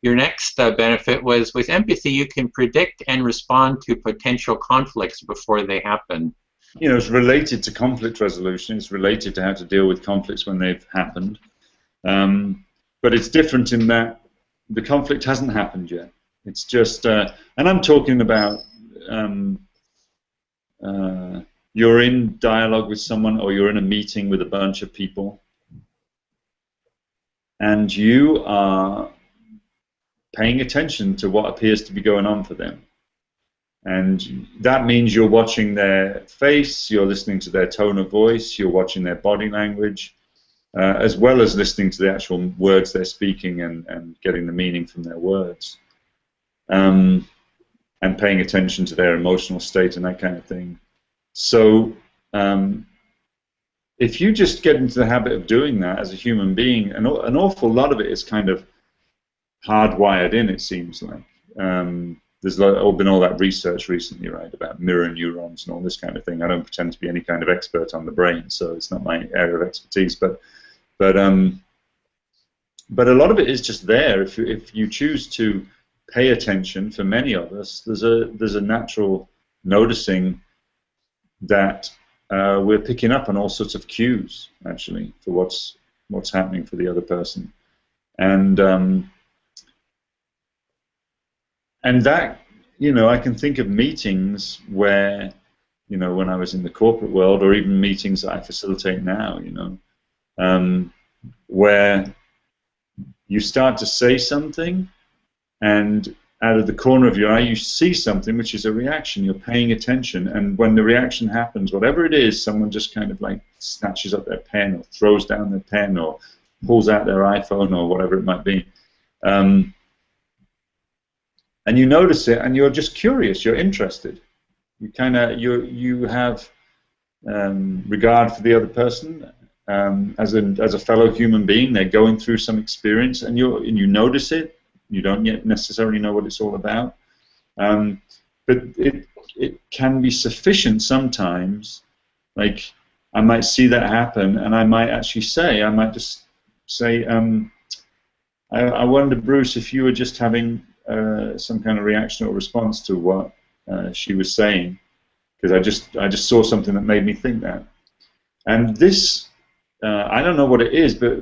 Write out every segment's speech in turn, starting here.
your next benefit was with empathy, you can predict and respond to potential conflicts before they happen. You know, it's related to conflict resolution. It's related to how to deal with conflicts when they've happened. But it's different in that the conflict hasn't happened yet. It's just, and I'm talking about you're in dialogue with someone, or you're in a meeting with a bunch of people, and you are paying attention to what appears to be going on for them. And that means you're watching their face, you're listening to their tone of voice, you're watching their body language, as well as listening to the actual words they're speaking and getting the meaning from their words. And paying attention to their emotional state and that kind of thing. So if you just get into the habit of doing that as a human being, an awful lot of it is kind of hardwired in, it seems like. There's been all that research recently, right, about mirror neurons and all this kind of thing. I don't pretend to be any kind of expert on the brain, so it's not my area of expertise. But a lot of it is just there. If you choose to pay attention, for many of us, there's a natural noticing that we're picking up on all sorts of cues, actually, for what's happening for the other person, and that, you know, I can think of meetings where, you know, when I was in the corporate world, or even meetings that I facilitate now, you know, where you start to say something, and out of the corner of your eye you see something which is a reaction. You're paying attention, and when the reaction happens, whatever it is, someone just kind of like snatches up their pen, or throws down their pen, or pulls out their iPhone, or whatever it might be. And you notice it, and you're just curious. You're interested. You you have regard for the other person as a fellow human being. They're going through some experience, and you notice it. You don't yet necessarily know what it's all about, but it can be sufficient sometimes. Like, I might see that happen, and I might just say, I wonder, Bruce, if you were just having some kind of reaction or response to what she was saying, because I just saw something that made me think that. And this, I don't know what it is, but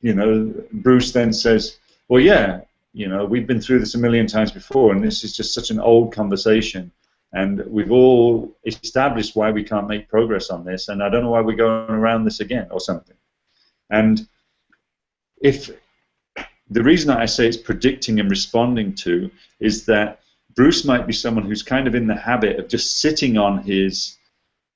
you know, Bruce then says, well, yeah, you know, we've been through this a million times before, and this is just such an old conversation, and we've all established why we can't make progress on this, and I don't know why we're going around this again, or something. And if the reason I say it's predicting and responding to is that Bruce might be someone who's kind of in the habit of just sitting on his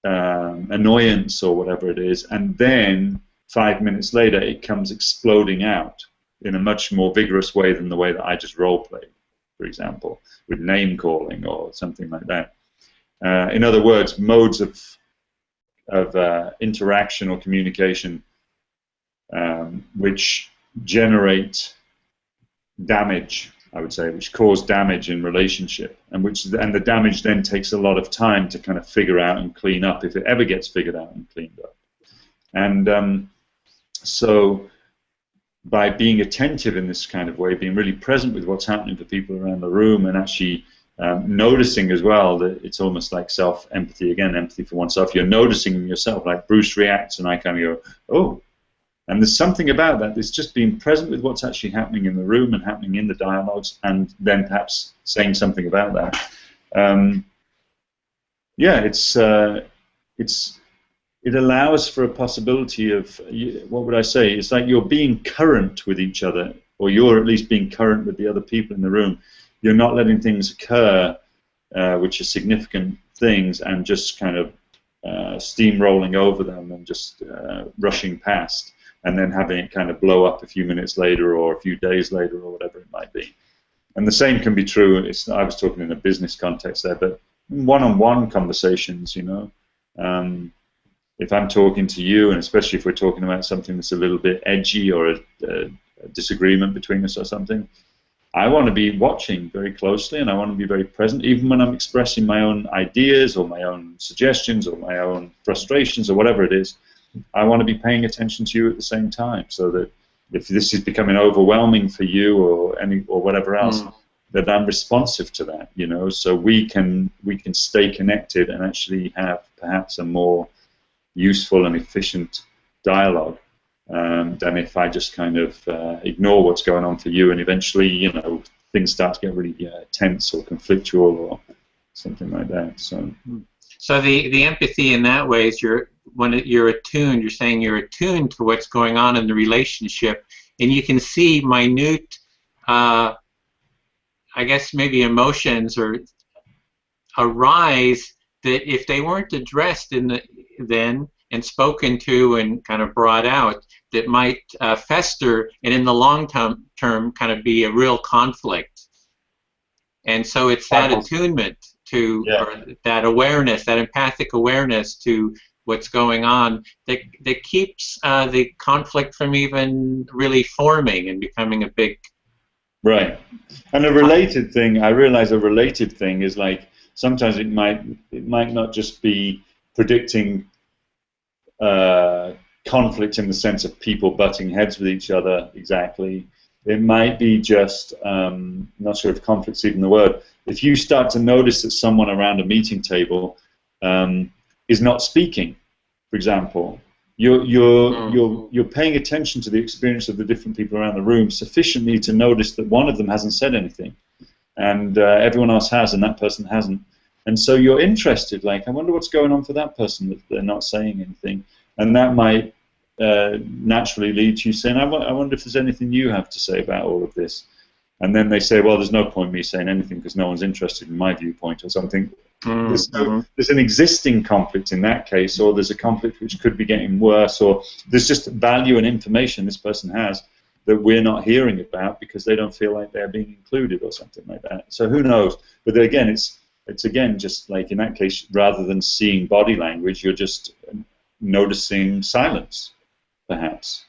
annoyance or whatever it is, and then 5 minutes later it comes exploding out in a much more vigorous way than the way that I just role-played, for example, with name-calling or something like that. In other words, modes of interaction or communication which generate damage, I would say, which cause damage in relationship, and the damage then takes a lot of time to kind of figure out and clean up, if it ever gets figured out and cleaned up. And so by being attentive in this kind of way, being really present with what's happening for people around the room, and actually noticing as well that it's almost like self-empathy, again, empathy for oneself. You're noticing yourself, like Bruce reacts, and I kind of go, oh. And there's something about that. It's just being present with what's actually happening in the room and happening in the dialogues, and then perhaps saying something about that. Yeah, it allows for a possibility of, what would I say? It's like you're being current with each other, or you're at least being current with the other people in the room. You're not letting things occur, which are significant things, and just kind of steamrolling over them and just rushing past, and then having it kind of blow up a few minutes later or a few days later or whatever it might be. And the same can be true. I was talking in a business context there, but one-on-one conversations, you know. If I'm talking to you, and especially if we're talking about something that's a little bit edgy, or a disagreement between us or something, I want to be watching very closely, and I want to be very present, even when I'm expressing my own ideas or my own suggestions or my own frustrations or whatever it is. I want to be paying attention to you at the same time, so that if this is becoming overwhelming for you or whatever else, Mm. that I'm responsive to that, you know, so we can stay connected and actually have perhaps a more useful and efficient dialogue than if I just kind of ignore what's going on for you, and eventually, you know, things start to get really tense or conflictual or something like that. So the empathy in that way is you're attuned. You're saying you're attuned to what's going on in the relationship, and you can see minute, I guess maybe emotions or arise that if they weren't addressed then and spoken to and kind of brought out, that might fester and in the long term kind of be a real conflict. And so it's that attunement to, or that awareness, that empathic awareness to what's going on that keeps the conflict from even really forming and becoming a big... Right. And a related thing, I realize a related thing is like sometimes it might not just be predicting conflict in the sense of people butting heads with each other exactly. It might be just, not sure if conflict's even the word, if you start to notice that someone around a meeting table is not speaking, for example, you're paying attention to the experience of the different people around the room sufficiently to notice that one of them hasn't said anything, and everyone else has, and that person hasn't. And so you're interested, like, I wonder what's going on for that person that they're not saying anything. And that might naturally lead to you saying, I wonder if there's anything you have to say about all of this. And then they say, well, there's no point me saying anything because no one's interested in my viewpoint or something. There's an existing conflict in that case, or there's a conflict which could be getting worse, or there's just value and information this person has that we're not hearing about because they don't feel like they're being included or something like that. So who knows? But again, it's again just like in that case, rather than seeing body language, you're just noticing silence, perhaps,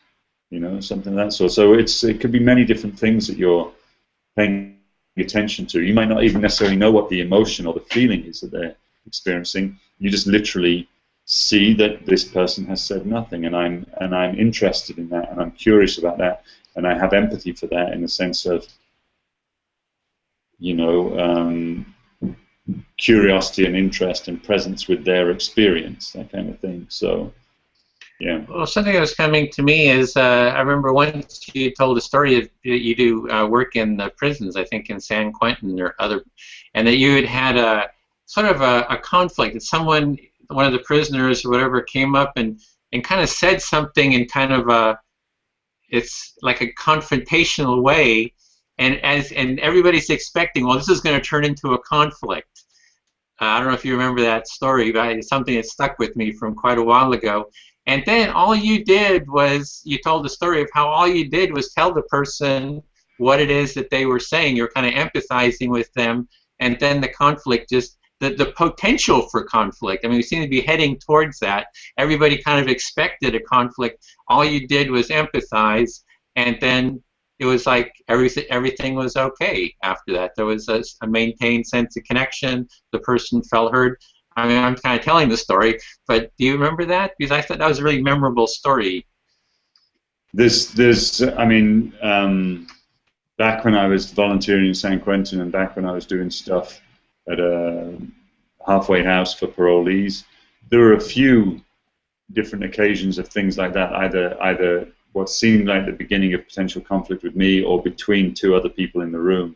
you know, something of that sort. So it could be many different things that you're paying attention to. You might not even necessarily know what the emotion or the feeling is that they're experiencing. You just literally see that this person has said nothing, and I'm interested in that, and I'm curious about that, and I have empathy for that in the sense of, you know, curiosity and interest and presence with their experience, that kind of thing. So, yeah. Well, something that was coming to me is I remember once you told a story that you do work in the prisons, I think in San Quentin or other, and that you had a sort of a conflict that someone, one of the prisoners or whatever, came up and kind of said something in kind of a, it's like a confrontational way, and everybody's expecting, well, this is going to turn into a conflict. I don't know if you remember that story, but it's something that stuck with me from quite a while ago. And then all you did was, you told the story of how all you did was tell the person what it is that they were saying. You're kind of empathizing with them, and then the conflict just, the potential for conflict. I mean, we seem to be heading towards that. Everybody kind of expected a conflict. All you did was empathize, and then it was like everything was okay after that. There was a maintained sense of connection. The person felt heard. I mean, I'm kind of telling the story, but do you remember that? Because I thought that was a really memorable story. I mean, back when I was volunteering in San Quentin and back when I was doing stuff at a halfway house for parolees, there were a few different occasions of things like that, either what seemed like the beginning of potential conflict with me or between two other people in the room.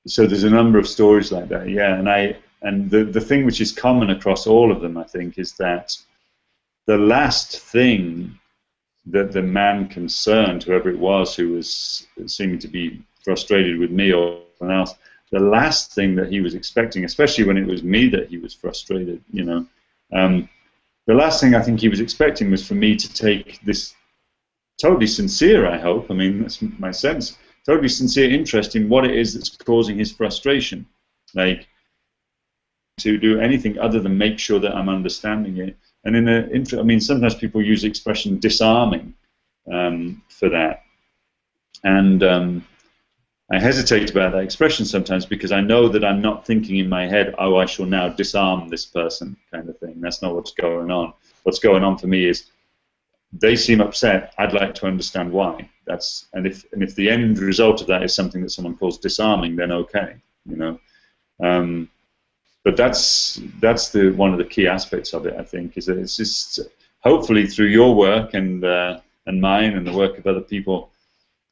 So there's a number of stories like that, yeah. And the thing which is common across all of them, I think, is that the last thing that the man concerned, whoever it was who was seeming to be frustrated with me or someone else, the last thing that he was expecting, especially when it was me that he was frustrated, you know, the last thing I think he was expecting was for me to take this totally sincere, I hope, I mean, that's my sense, totally sincere interest in what it is that's causing his frustration. Like, to do anything other than make sure that I'm understanding it. And I mean, sometimes people use the expression disarming for that. And I hesitate about that expression sometimes because I know that I'm not thinking in my head, oh, I shall now disarm this person, kind of thing. That's not what's going on. What's going on for me is they seem upset. I'd like to understand why. And if the end result of that is something that someone calls disarming, then okay, you know. But that's one of the key aspects of it. I think is that it's just hopefully through your work and mine and the work of other people,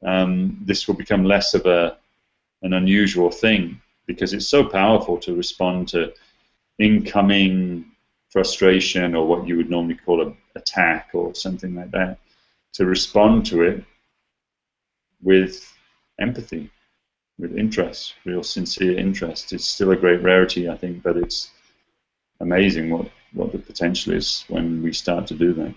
this will become less of an unusual thing, because it's so powerful to respond to incoming frustration or what you would normally call an attack or something like that, to respond to it with empathy, with interest, real sincere interest. It's still a great rarity, I think, but it's amazing what the potential is when we start to do that.